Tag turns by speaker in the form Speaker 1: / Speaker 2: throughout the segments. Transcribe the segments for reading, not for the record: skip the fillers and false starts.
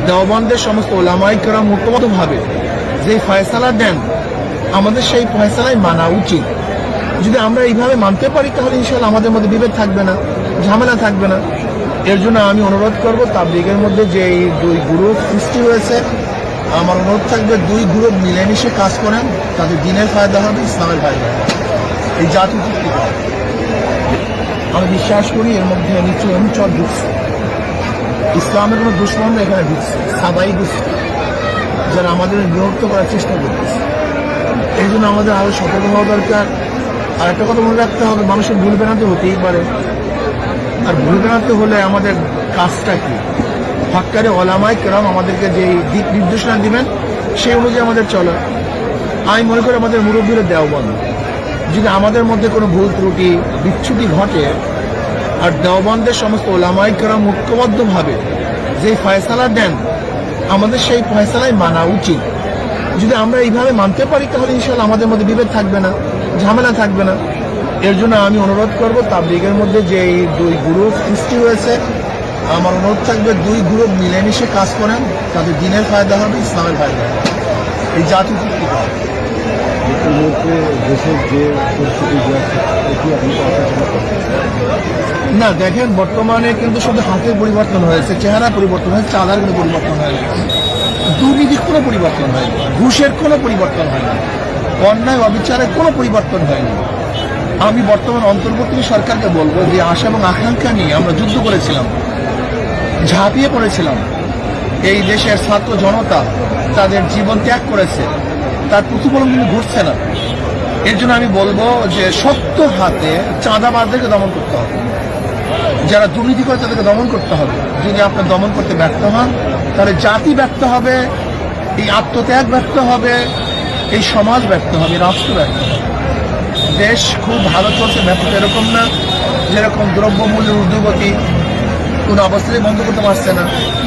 Speaker 1: দেওবন্দের সমস্ত ওলামায়ে কেরাম ঐক্যবদ্ধভাবে যে ফয়সালা দেন আমাদের সেই ফয়সালাই মানা উচিত। যদি আমরা এইভাবে মানতে পারি তাহলে ইনশাআল্লাহ আমাদের মধ্যে বিভেদ থাকবে না, ঝামেলা থাকবে না। এর জন্য আমি অনুরোধ করব তাবলীগের মধ্যে যে এই দুই গ্রুপ সৃষ্টি হয়েছে, আমার অনুরোধ থাকবে দুই গ্রুপ মিলেমিশে কাজ করেন, তাদের দিনের ফায়দা হবে, ইসলামের ফায়দা হবে, এই জাতি উপকৃত হবে। আমি বিশ্বাস করি এর মধ্যে নিচু অনুচর ঢুকছে, ইসলামের কোনো দুশ্মনরা এখানে ঢুকছে, সাবাই ঢুকছে, যারা আমাদের বিভক্ত করার চেষ্টা করতেছে। এই জন্য আমাদের আরো সতর্ক হওয়া দরকার। আর একটা কথা মনে রাখতে হবে, মানুষের ভুল বেড়াতে হতেই পারে, আর ভুল বেড়াতে হলে আমাদের কাজটা কি? হক্কারে ওলামায়ে কেরাম আমাদেরকে যে দিক নির্দেশনা দিবেন সেই অনুযায়ী আমাদের চলা। আমি মনে করি আমাদের মুরব্বীরা দেওবন্দ, যদি আমাদের মধ্যে কোনো ভুল ত্রুটি বিচ্যুতি ঘটে আর দেওবন্দের সমস্ত ওলামায়ে কেরাম ঐক্যবদ্ধভাবে যে ফয়সালা দেন আমাদের সেই ফয়সালাই মানা উচিত। যদি আমরা এইভাবে মানতে পারি তাহলে ইনশাআল্লাহ আমাদের মধ্যে বিভেদ থাকবে না, ঝামেলা থাকবে না। এর জন্য আমি অনুরোধ করব তাবলীগের মধ্যে যে এই দুই গ্রুপ সৃষ্টি হয়েছে, আমার অনুরোধ থাকবে দুই গ্রুপ মিলেমিশে কাজ করেন, তাদের দিনের ফায়দা হবে, ইসলামের ফায়দা হবে, এই জাতি উপকৃত হবে।
Speaker 2: দেশের যে পরিস্থিতি
Speaker 1: না দেখেন, বর্তমানে কিন্তু শুধু হাতের পরিবর্তন হয়েছে, চেহারা পরিবর্তন হয়েছে, চাঁদার কোনো পরিবর্তন হয়নি, দুর্নীতির কোনো পরিবর্তন হয়নি, ঘুষের কোনো পরিবর্তন হয়নি, অন্যায় অবিচারের কোনো পরিবর্তন হয়নি। আমি বর্তমান অন্তর্বর্তী সরকারকে বলবো যে আশা এবং আকাঙ্ক্ষা নিয়ে আমরা যুদ্ধ করেছিলাম, ঝাঁপিয়ে পড়েছিলাম, এই দেশের ছাত্র জনতা তাদের জীবন ত্যাগ করেছে, তার প্রতিফলন কিন্তু ঘটছে না। এর জন্য আমি বলবো যে শক্ত হাতে চাঁদাবাজদেরকে দমন করতে হবে, যারা দুর্নীতি করে তাদেরকে দমন করতে হবে। যদি আপনার দমন করতে ব্যর্থ হন তাহলে জাতি ব্যর্থ হবে, এই আত্মত্যাগ ব্যর্থ হবে, এই সমাজ ব্যর্থ হবে, রাষ্ট্র ব্যর্থ হবে। দেশ খুব ভালো চলছে, ব্যাপারটা এরকম না যেরকম দ্রব্যমূল্যের ঊর্ধ্বগতি কোনো অবস্থায় বন্ধ করতে পারছে না।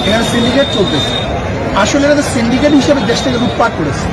Speaker 1: এখানে সিন্ডিকেট চলতেছে, আসলে এটা সিন্ডিকেট হিসেবে দেশটাকে লুটপাট করেছে।